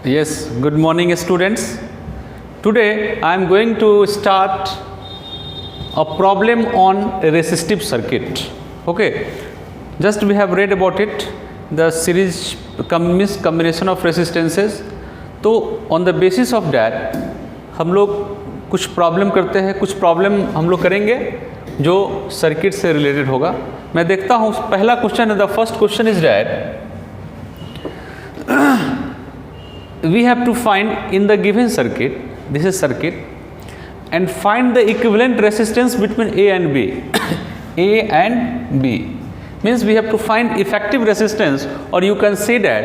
Yes, good morning students. Today I am going to start a problem on a resistive circuit. Okay, just we have read about it, the series combination of resistances. तो on the basis of that हम लोग कुछ problem करते हैं, कुछ problem हम लोग करेंगे जो सर्किट से रिलेटेड होगा. मैं देखता हूँ पहला क्वेश्चन है, the first question is that we have to find in the given circuit, this is circuit, and find the equivalent resistance between A and B. A and B means we have to find effective resistance, or you can say that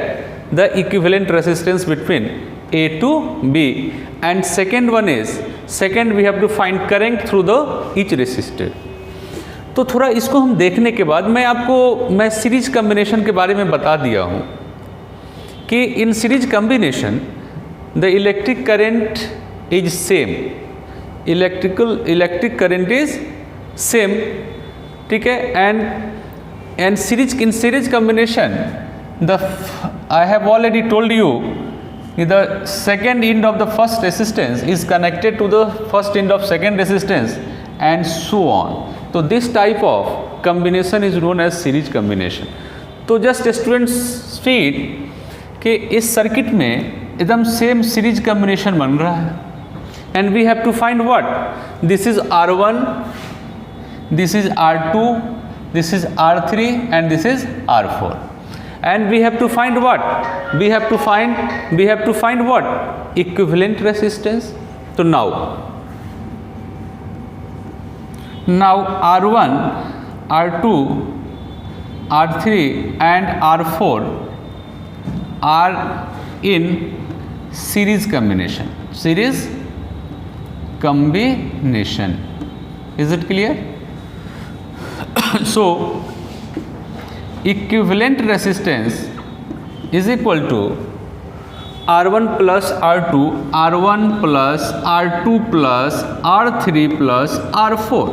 the equivalent resistance between A to B. And second one is, second we have to find current through the each resistor. तो थोड़ा इसको हम देखने के बाद मैं series combination के बारे में बता दिया हूँ कि in series combination the electric current is same, electric current is same, ठीक है. And in series combination I have already told you the second end of the first resistance is connected to the first end of second resistance and so on. तो this type of combination is known as series combination. तो just students feed कि इस circuit में एकदम same series combination बन रहा है and we have to find what, this is R1, this is R2, this is R3 and this is R4 and we have to find what, we have to find what, equivalent resistance. तो now R1, R2, R3 and R4 are in series combination. Is it clear? So equivalent resistance is equal to R1 plus R2, R1 plus R2 plus R3 plus R4.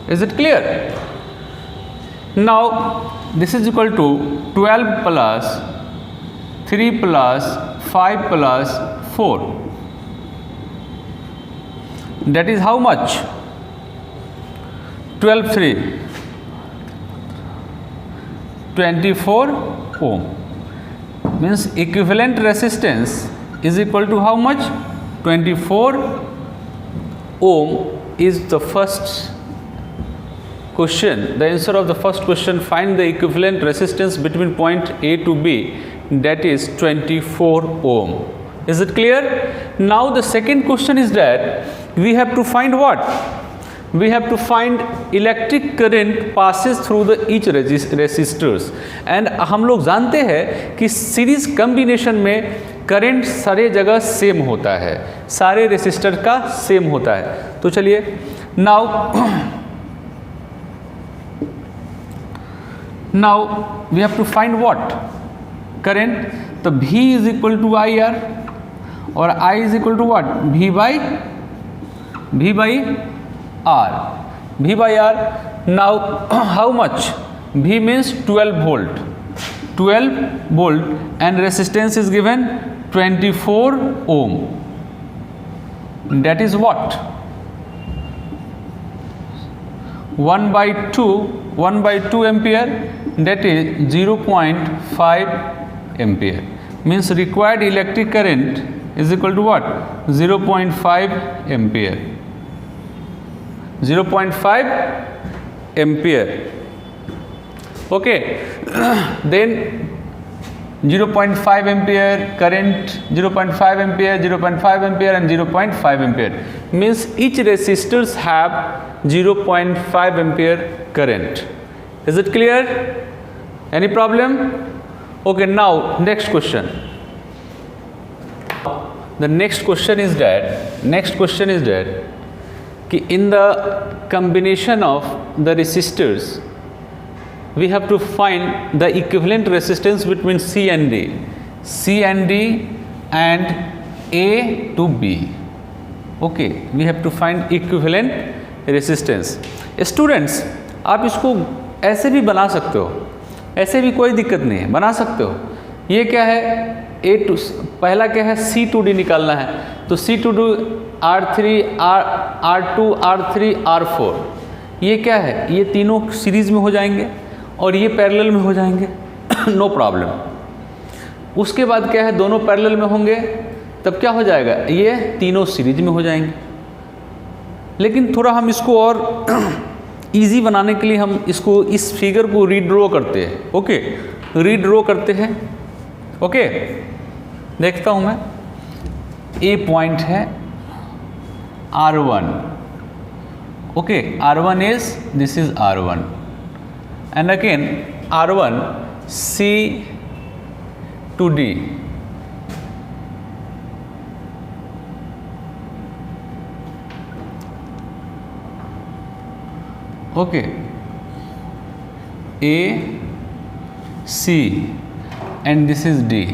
Is it clear? Now this is equal to 12 plus 3 plus 5 plus 4. That is how much? 12 3 24 ohm. Means equivalent resistance is equal to how much? 24 ohm is the first question. The answer of the first question, find the equivalent resistance between point A to B, that is 24 ohm. Is it clear? Now the second question is that we have to find what? We have to find electric current passes through the each resistors. And हम लोग जानते हैं कि series combination में current सारे जगह same होता है, सारे रेसिस्टर का सेम होता है. तो चलिए now we have to find what? Current. तो V is equal to IR और I is equal to what? V by R. Now how much? V means 12 volt and resistance is given 24 ohm. That is what? 1 by 2 ampere, that is 0.5 ampere. Means required electric current is equal to what? 0.5 ampere. 0.5 ampere. Okay. Then 0.5 ampere current, 0.5 ampere, 0.5 ampere and 0.5 ampere. Means each resistors have 0.5 ampere current. Is it clear? Any problem? Okay, now next question. The next question is that in the combination of the resistors we have to find the equivalent resistance between C and D and A to B. Okay, we have to find equivalent resistance. Students, आप इसको ऐसे भी बना सकते हो, ऐसे भी कोई दिक्कत नहीं है, बना सकते हो. ये क्या है? A2, पहला क्या है C2D निकालना है, तो C2D R3 R2 R3 R4, ये क्या है, ये तीनों सीरीज़ में हो जाएंगे और ये पैरेलल में हो जाएंगे नो प्रॉब्लम। उसके बाद क्या है, दोनों पैरेलल में होंगे तब क्या हो जाएगा, ये तीनों सीरीज में हो जाएंगे। लेकिन थोड़ा हम इसको और इजी बनाने के लिए हम इसको, इस फिगर को रीड्रॉ करते हैं। ओके, रीड्रॉ करते हैं। ओके, देखता हूँ मैं, ए पॉइंट है R1, okay, R1 is, this is R1 and again R1 C to D, okay, A C and this is D,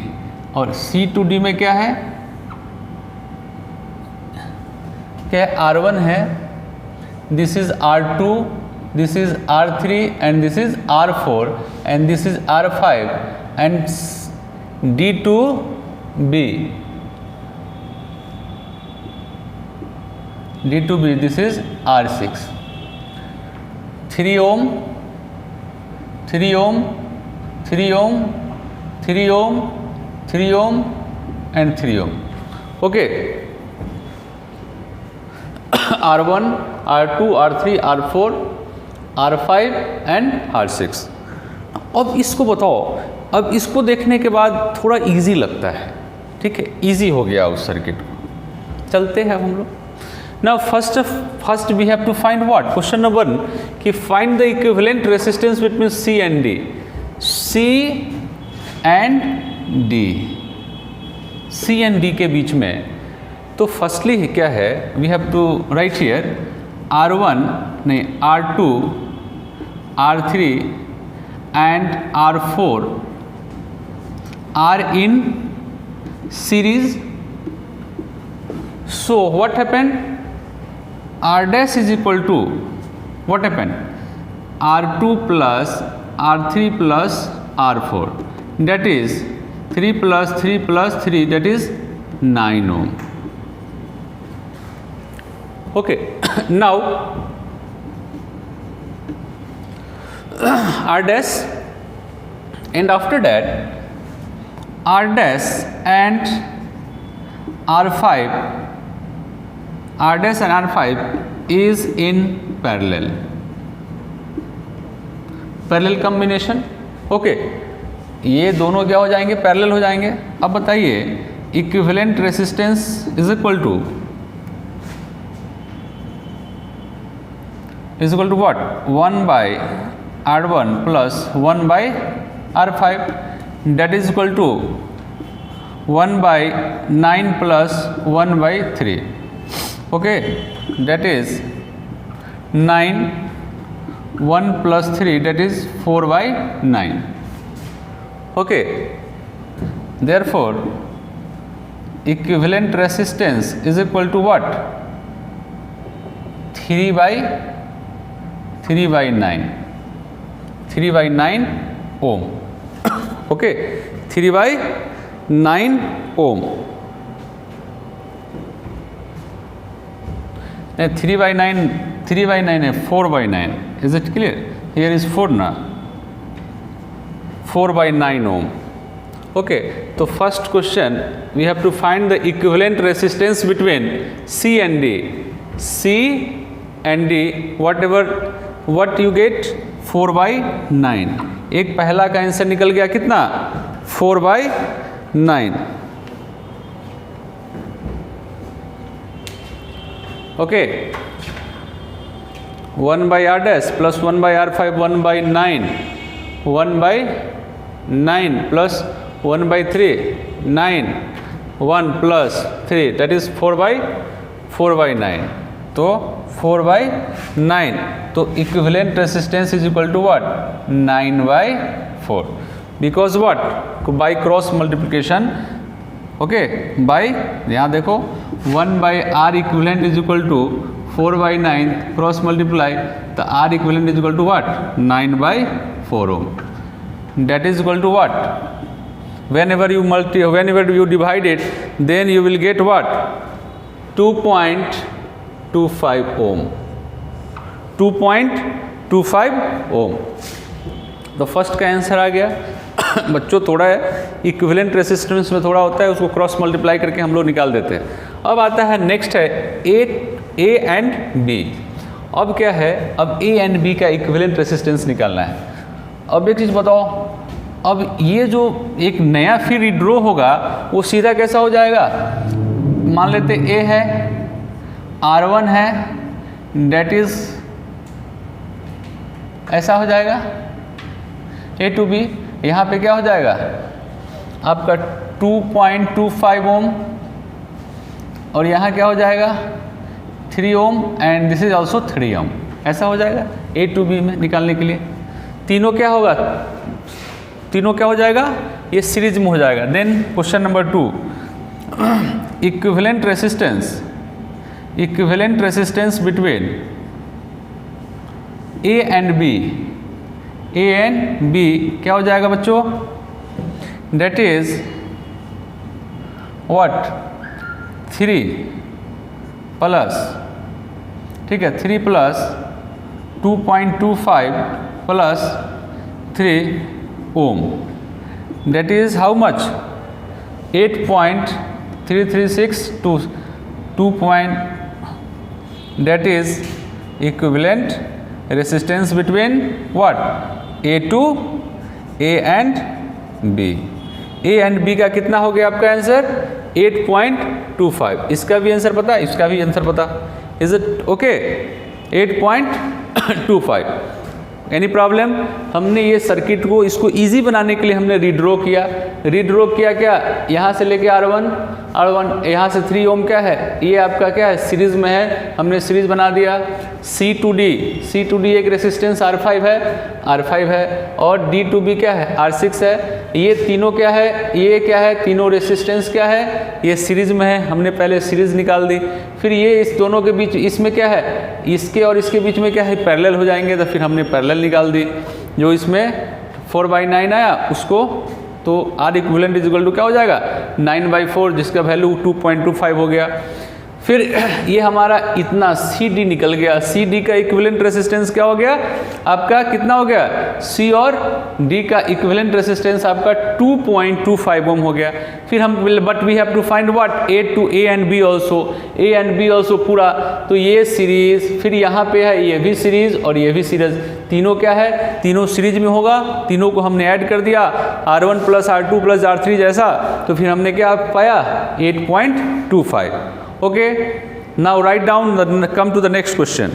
और C to D में क्या है, क्या है, R1 है, this is R2, this is R3 and this is R4 and this is R5 and D to B, D to B, this is R6, 3 ohm, 3 ohm, 3 ohm, 3 ohm, 3 ohm and 3 ohm. Okay, R1, R2, R3, R4, R5 and R6। अब इसको बताओ, अब इसको देखने के बाद थोड़ा easy लगता है, ठीक है, इजी हो गया उस सर्किट को। चलते हैं हम लोग। Now first we have to find what, question number 1 कि find the equivalent resistance between C and D, C and D, C and D के बीच में। तो फर्स्टली क्या है, we have to write here R1 नहीं R2 R3 and R4 are in series. So what happened, R dash is equal to, what happened, R2 plus R3 plus R4, that is 3 plus 3 plus 3, that is 9 ohm. Okay, now R dash, and after that R dash and R5, R dash and R5 is in parallel, parallel combination. Okay, ये दोनों क्या हो जाएंगे, parallel हो जाएंगे। अब बताइए, equivalent resistance is equal to what, 1 by R1 plus 1 by R5, that is equal to 1 by 9 plus 1 by 3. Okay, that is 9, 1 plus 3, that is 4 by 9. Okay, therefore equivalent resistance is equal to what, 3 by 9, 3 by 9 ohm. Okay, 3 by 9 ohm. 3 by 9 है, 4 by 9. Is it clear? Here is 4 na, 4 by 9 ohm. Okay, so first question we have to find the equivalent resistance between C and D. C and D, whatever, what you get, 4 by 9. एक पहला का answer निकल गया कितना, 4 by 9. Okay, 1 by R dash plus 1 by R5, 1 by 9, 1 by 9 plus 1 by 3, 9, 1 plus 3, that is 4 by 9. तो 4 by 9, तो equivalent resistance is equal to what, 9 by 4, because what, by cross multiplication. Okay, by, यहाँ देखो 1 by R equivalent is equal to 4 by 9, cross multiply, तो R equivalent is equal to what, 9 by 4 ohm, that is equal to what, whenever you divide it, then you will get what? 2.25 ohm. 2.25 ohm. तो first का answer आ गया। बच्चों थोड़ा है equivalent resistance में थोड़ा होता है, उसको क्रॉस मल्टीप्लाई करके हम लोग निकाल देते हैं। अब आता है नेक्स्ट है ए एंड बी। अब क्या है, अब ए एंड बी का इक्विवेलेंट रेसिस्टेंस निकालना है। अब एक चीज़ बताओ, अब ये जो एक नया फिर रीड्रो होगा वो सीधा कैसा हो जाएगा, मान लेते ए है, R1 है, डेट इज ऐसा हो जाएगा ए टू बी। यहाँ पे क्या हो जाएगा आपका 2.25 ओम, और यहाँ क्या हो जाएगा 3 ओम, एंड दिस इज ऑल्सो 3 ओम। ऐसा हो जाएगा ए टू बी में निकालने के लिए। तीनों क्या होगा, तीनों क्या हो जाएगा, ये सीरीज में हो जाएगा। Then question number 2, equivalent resistance between A and B. A and B क्या हो जाएगा बच्चों, डेट इज व्हाट 3 प्लस, ठीक है 3 plus 2.25 plus 3 ohm, that is how much 8.336 to 2 that is equivalent resistance between what A to A and B। A and B का कितना हो गया आपका आंसर 8.25। इसका भी आंसर पता, इसका भी आंसर पता, is it okay 8.25। Any problem. हमने ये सर्किट को इसको इजी बनाने के लिए हमने रीड्रॉ किया क्या, यहाँ से लेके R1 यहाँ से 3 ओम क्या है, ये आपका क्या है सीरीज में है, हमने सीरीज बना दिया। C to D एक रेसिस्टेंस R5 है, और D to B क्या है R6 है। ये तीनों क्या है, ये क्या है, तीनों रेसिस्टेंस क्या है, ये सीरीज में है, हमने पहले सीरीज निकाल दी। फिर ये इस दोनों के बीच, इसमें क्या है, इसके और इसके बीच में क्या है पैरेलल हो जाएंगे, तो फिर हमने पैरेलल निकाल दी। जो इसमें 4/9 आया उसको, तो R equivalent is equal to क्या हो जाएगा 9/4, जिसका वैल्यू 2.25 हो गया। फिर ये हमारा इतना CD निकल गया। CD का इक्विवेलेंट रेसिस्टेंस क्या हो गया आपका, कितना हो गया, C और D का इक्विवेलेंट रेसिस्टेंस आपका 2.25 ओम हो गया। फिर हम but we have to find what A to A and B also पूरा। तो ये सीरीज, फिर यहाँ पे है ये भी सीरीज और ये भी सीरीज, तीनों क्या है, तीनों सीरीज में होगा। तीनों को हमने ऐड कर दिया R1 plus R2 plus R3 जैसा, तो फिर हमने क्या पाया 8.25। Okay, now write down, come to the next question.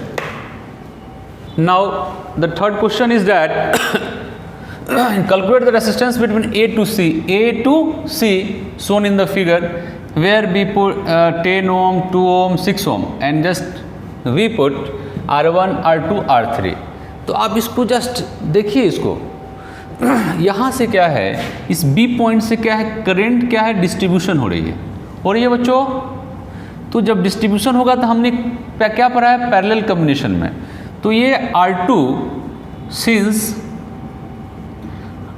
Now the third question is that calculate the resistance between A to C shown in the figure, where we put 10 ohm, 2 ohm, 6 ohm, and just we put R1, R2, R3. तो आप इसको just देखिए, इसको यहाँ से क्या है, इस B पॉइंट से क्या है, करंट क्या है, डिस्ट्रीब्यूशन हो रही है। और ये बच्चों, तो जब डिस्ट्रीब्यूशन होगा तो हमने क्या पढ़ा है पैरेलल कॉम्बिनेशन में। तो ये R2 since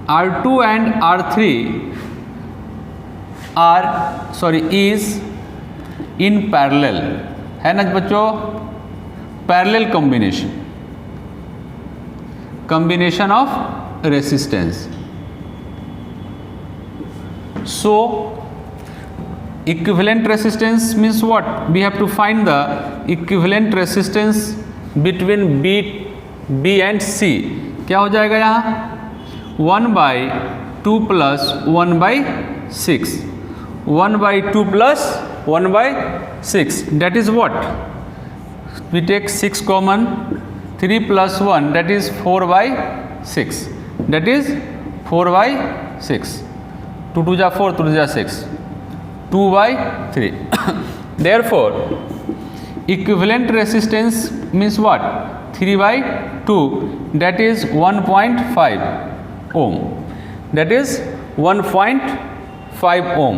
R2 and R3 is in parallel, है ना बच्चों, parallel combination of resistance. So equivalent resistance means what, we have to find the equivalent resistance between B and C। क्या हो जाएगा यहाँ 1/2 plus 1/6, 1/2 plus 1/6, that is what, we take 6 common, 3 plus 1 that is 4/6, that is 4/6, 2 2 4, 2 2 6, 2/3। Therefore equivalent resistance means what, 3/2, that is 1.5 ohm, that is 1.5 ohm।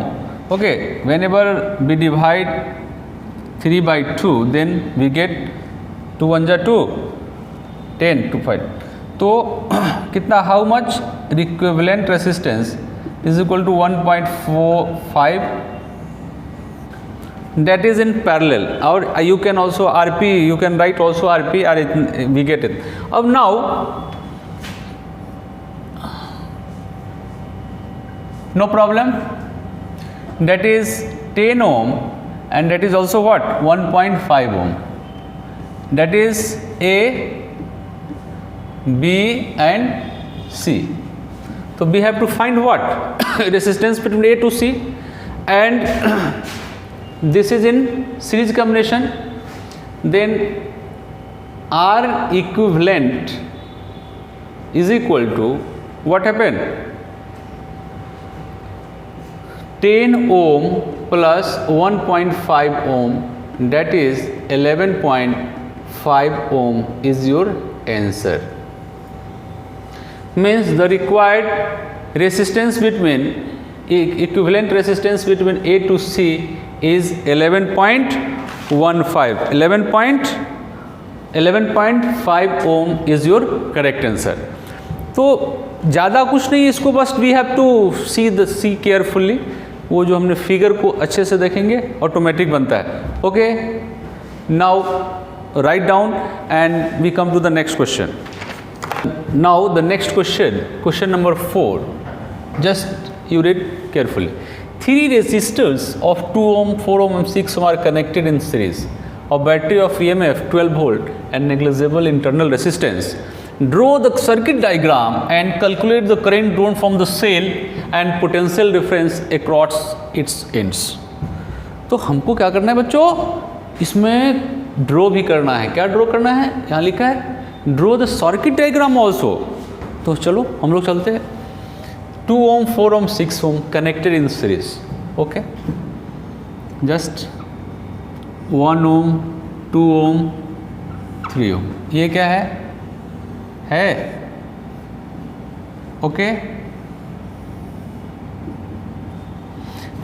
Okay, whenever we divide 3/2 then we get 2 1 2, 10 to 5। तो कितना, how much equivalent resistance is equal to 1.45, that is in parallel, or you can also RP, you can write also RP, or we get it. Now no problem, that is 10 ohm, and that is also what, 1.5 ohm, that is A, B and C. So we have to find what resistance between A to C, and this is in series combination. Then R equivalent is equal to what happened, 10 ohm plus 1.5 ohm, that is 11.5 ohm is your answer. Means the required resistance between, equivalent resistance between A to C is 11.5 ohm is your correct answer. तो ज़्यादा कुछ नहीं इसको, बस we have to see carefully, वो जो हमने figure को अच्छे से देखेंगे ऑटोमेटिक बनता है. Okay, now write down and we come to the next question. Now the next question number 4, just you read carefully. 3 resistors of 2 ohm, 4 ohm and 6 ohm are connected in series. A battery of EMF 12 volt and negligible internal resistance. Draw the circuit diagram and calculate the current drawn from the cell and potential difference across its ends. तो हमको क्या करना है बच्चों, इसमें draw भी करना है. क्या ड्रॉ करना है, यहाँ लिखा है draw the circuit diagram also. तो चलो हम लोग चलते हैं. 2 ohm, 4 ohm, 6 ohm connected in series. Okay, just 1 ohm, 2 ohm, 3 ohm. ये क्या है okay,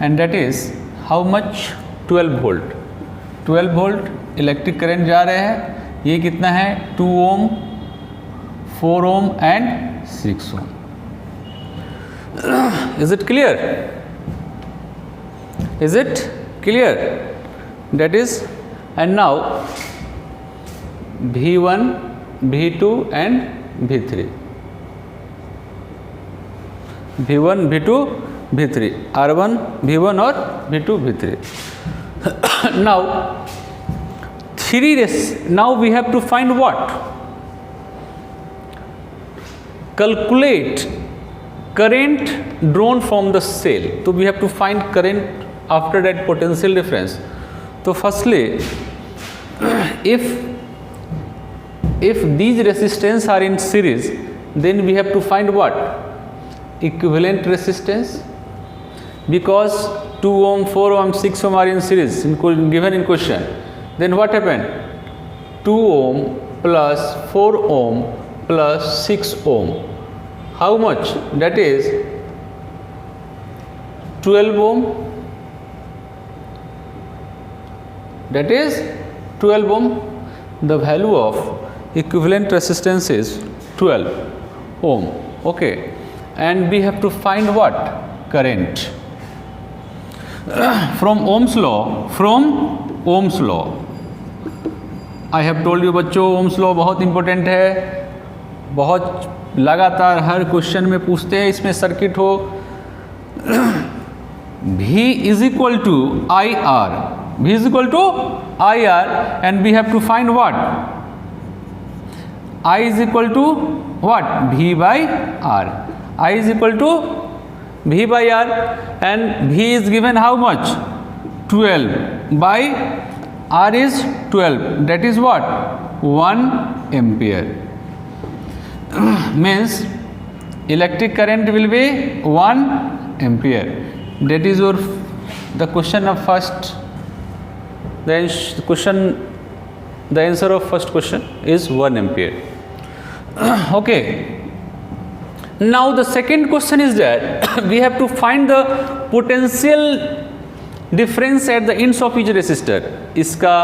and that is how much, 12 volt. 12 volt electric current जा रहे हैं. ये कितना है, 2 ohm, 4 ohm and 6 ohm. Is it clear? Is it clear? That is, and now V1, V2 and V3. V1, V2, V3, R1, V1 और V2, V3. Now now we have to find what? Calculate current drawn from the cell. So we have to find current, after that potential difference. So firstly, if these resistance are in series, then we have to find what? Equivalent resistance, because 2 ohm, 4 ohm, 6 ohm are in series given in question. Then what happened? 2 ohm plus 4 ohm plus 6 ohm. How much? That is 12 ohm. That is 12 ohm. The value of equivalent resistance is 12 ohm. Okay, and we have to find what? Current. From Ohm's law. I have told you बच्चों, Ohm's law बहुत important है, बहुत लगातार हर question में पूछते हैं. इसमें circuit हो, V is equal to I R, V is equal to I R, and we have to find what? I is equal to what? V by R. I is equal to V by R, and V is given how much? 12 by R is 12, that is what? 1 ampere. Means electric current will be 1 ampere. That is your the question of first. The answer of first question is 1 ampere. Okay. Now the second question is that we have to find the potential difference at the ends of each resistor. इसका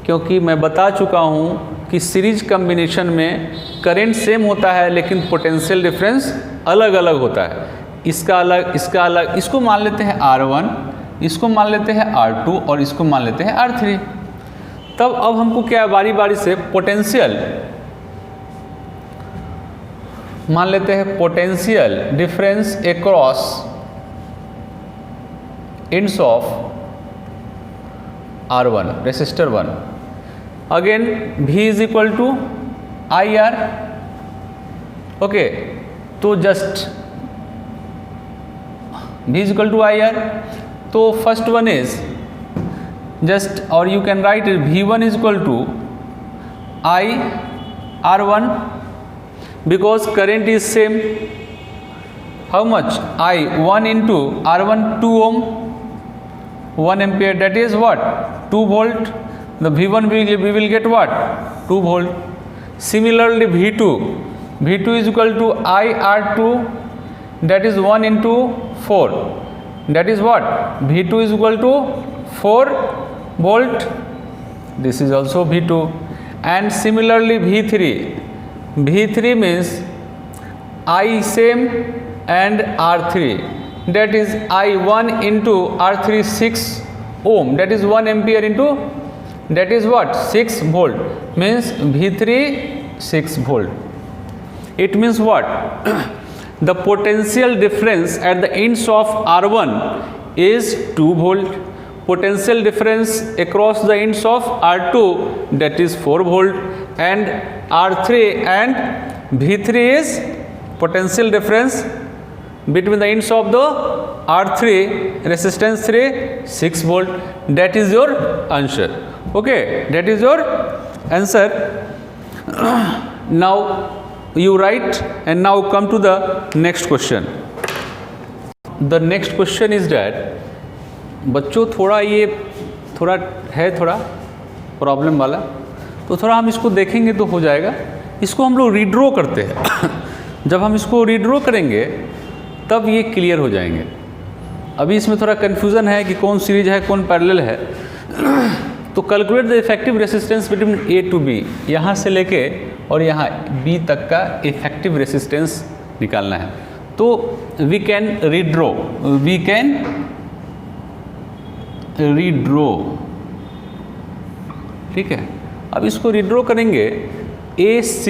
क्योंकि मैं बता चुका हूँ कि series combination में current same होता है लेकिन पोटेंशियल डिफरेंस अलग अलग होता है, इसका अलग, इसका अलग, इसको मान लेते हैं R1, इसको मान लेते हैं R2 और इसको मान लेते हैं R3। तब अब हमको क्या है, बारी बारी से पोटेंशियल मान लेते हैं, potential difference across ends of R1 resistor 1। Again V is equal to IR। Okay, तो just V is equal to IR। तो first one is just, or you can write it V1 is equal to I R1 because current is same. How much? I 1 into R1 2 ohm 1 ampere, that is what, 2 volt. The V1 we will get what, 2 volt. Similarly V2 is equal to I R2, that is 1 into 4, that is what, V2 is equal to 4 volt. This is also V2. And similarly V3 means I same and R3, that is I1 into R3 6 ohm, that is 1 ampere into, that is what, 6 volt, means V3 6 volt. It means what? The potential difference at the ends of R1 is 2 volt. Potential difference across the ends of R2, that is 4 volt, and R3 and V3 is potential difference between the ends of the R3 resistance 3 6 volt. That is your answer. Okay, that is your answer. Now you write, and now come to the next question. The next question is that बच्चों थोड़ा problem वाला, तो थोड़ा हम इसको देखेंगे तो हो जाएगा। इसको हम लोग रीड्रॉ करते हैं। जब हम इसको रीड्रॉ करेंगे तब ये क्लियर हो जाएंगे। अभी इसमें थोड़ा कन्फ्यूज़न है कि कौन सीरीज है कौन पैरेलल है। तो calculate the effective resistance between A to B, यहाँ से लेके और यहाँ B तक का इफेक्टिव रेसिस्टेंस निकालना है। तो वी कैन रीड्रॉ, ठीक है। अब इसको रीड्रॉ करेंगे AC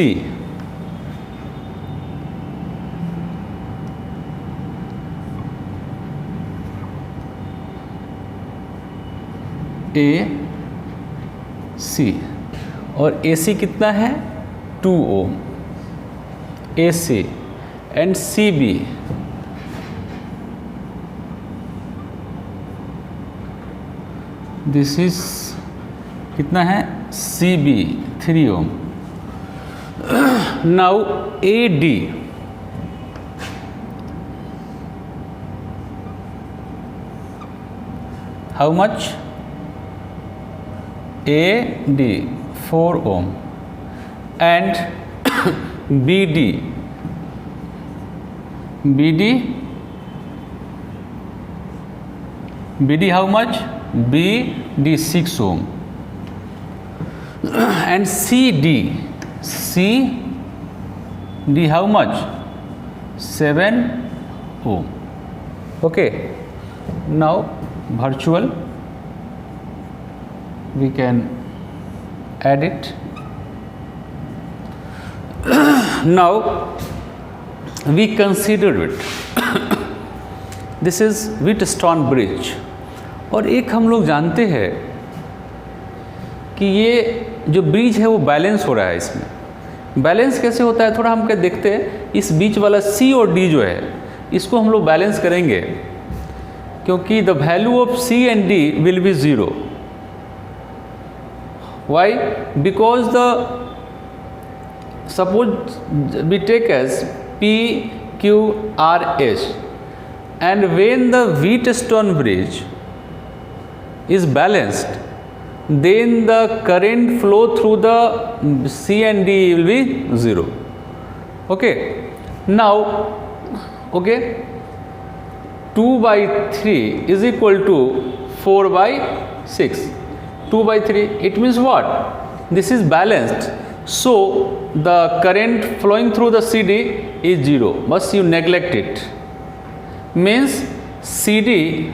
और AC कितना है, 2 ohm AC, and CB this is कितना है, CB 3 ohm. Now AD, how much? AD 4 ohm, and BD how much? BD 6 ohm, and CD how much? 7 ohm. Okay, now virtual we can add it. Now we consider it. This is Wheatstone bridge, और एक हम लोग जानते हैं कि ये जो bridge है वो बैलेंस हो रहा है। इसमें बैलेंस कैसे होता है, थोड़ा हम क्या देखते हैं। इस बीच वाला C और D जो है इसको हम लोग बैलेंस करेंगे, क्योंकि the value of C and D will be 0. Why? Because suppose we take as PQRS, and when the Wheatstone bridge is balanced, then the current flow through the C and D will be 0. Okay, now okay, 2 by 3 is equal to 4 by 6. 2 by 3, it means what? This is balanced, so the current flowing through the CD is 0, but you neglect it. means CD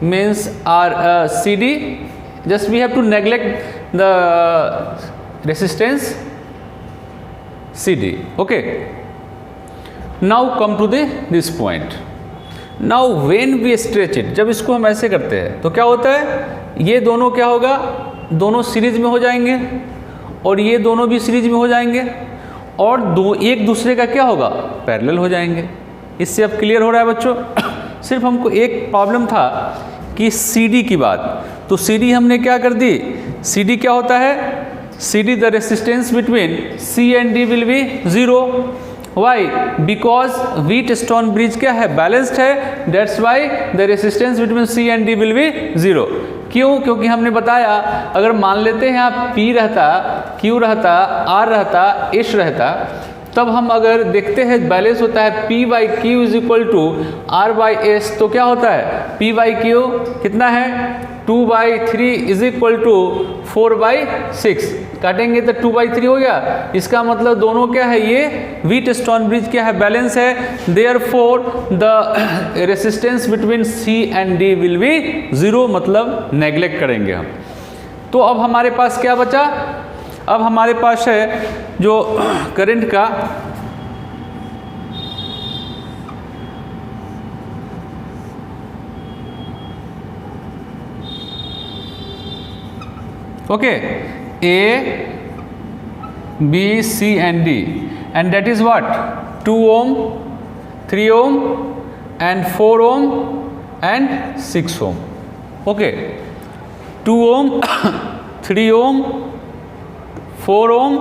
means our CD, just we have to neglect the resistance CD. Okay, now come to this point. Now when we stretch it, जब इसको हम ऐसे करते हैं तो क्या होता है, ये दोनों क्या होगा, दोनों सीरीज में हो जाएंगे और ये दोनों भी सीरीज में हो जाएंगे और एक दूसरे का क्या होगा, पैरेलल हो जाएंगे। इससे अब क्लियर हो रहा है बच्चों। सिर्फ हमको एक प्रॉब्लम था कि CD की बात, तो CD हमने क्या कर दी, CD क्या होता है, CD the resistance between C and D will be 0। Why, because Wheatstone bridge क्या है, बैलेंस्ड है, that's why the resistance between C and D will be 0। क्यों, क्योंकि हमने बताया अगर मान लेते हैं यहाँ P रहता, Q रहता, R रहता, S रहता, तब हम अगर देखते हैं बैलेंस होता है P by Q is equal to R by S, तो क्या होता है P बाई क्यू कितना है 2/3 इज इक्वल टू 4/6, काटेंगे तो 2/3 हो गया। इसका मतलब दोनों क्या है, ये व्हीटस्टोन ब्रिज क्या है, बैलेंस है, therefore the resistance between C and D will be 0, मतलब नेग्लेक्ट करेंगे हम। तो अब हमारे पास क्या बचा, अब हमारे पास है जो करंट का okay A, B, C and D, and that is what 2 ohm, 3 ohm and 4 ohm and 6 ohm. Okay, 2 ohm, 3 ohm, 4 ohm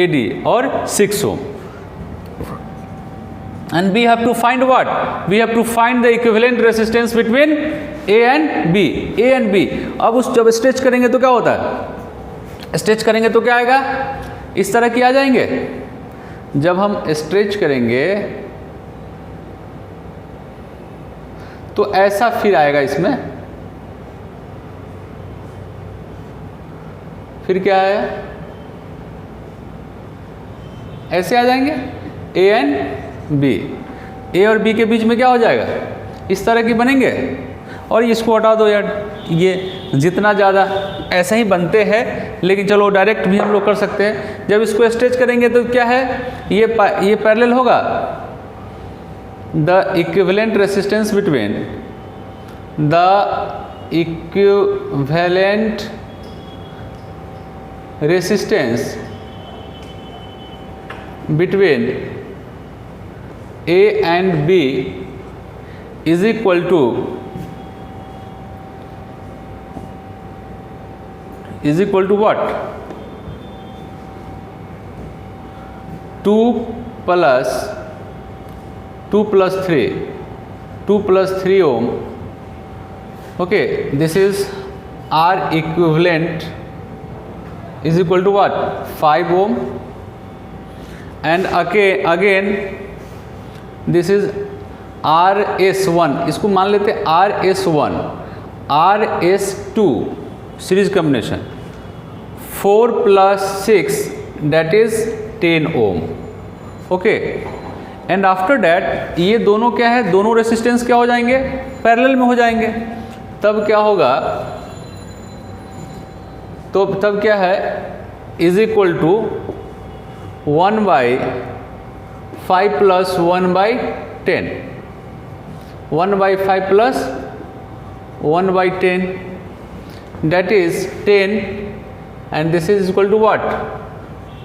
AD और 6 ohm, and we have to find what, we have to find the equivalent resistance between A and B, A and B। अब उस जब stretch करेंगे तो क्या होता है, stretch करेंगे तो क्या आएगा, इस तरह की आ जाएंगे। जब हम स्ट्रेच करेंगे तो ऐसा फिर आएगा, इसमें फिर क्या है, ऐसे आ जाएंगे A एंड B, A और B के बीच में क्या हो जाएगा, इस तरह की बनेंगे। और इसको हटा दो यार, ये जितना ज़्यादा ऐसे ही बनते हैं, लेकिन चलो डायरेक्ट भी हम लोग कर सकते हैं। जब इसको स्ट्रेच करेंगे तो क्या है, ये पैरेलल होगा, the equivalent resistance between, the equivalent resistance between A and B is equal to what, 2 plus 3 ohm। okay, this is R equivalent is equal to what, 5 ohm, and again this is RS1, इसको मान लेते हैं RS1, RS2 series combination, 4 plus 6 that is 10 ohm। Okay, and after that ये दोनों क्या है, दोनों resistance क्या हो जाएंगे, पैरेलल में हो जाएंगे। तब क्या होगा, तो तब क्या है, is equal to 1/5 plus 1/10, 1/5 plus 1/10, that is 10, and this is equal to what,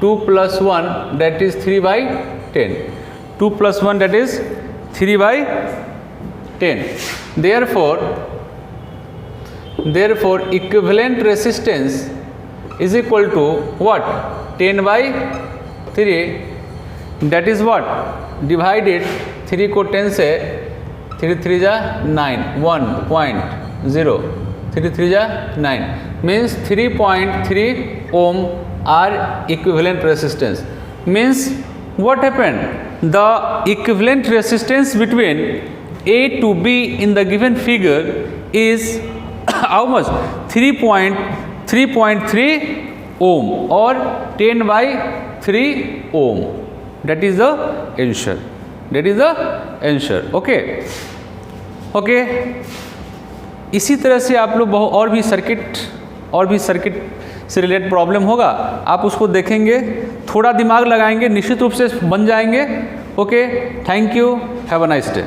2 plus 1 that is 3/10, 2 plus 1 that is 3/10। therefore equivalent resistance is equal to what, 10/3, that is what, divided 3 को 10 से 3 3 जा 9, 1.0, 3 3 जा 9, means 3.3 ohm are equivalent resistance। means what happened, the equivalent resistance between A to B in the given figure is how much, 3.3 ohm or 10/3 ohm, that is the answer। That is the answer. Okay. Okay इसी तरह से आप लोग और भी circuit से related problem होगा, आप उसको देखेंगे, थोड़ा दिमाग लगाएंगे, निश्चित रूप से बन जाएंगे. Okay, thank you, have a nice day.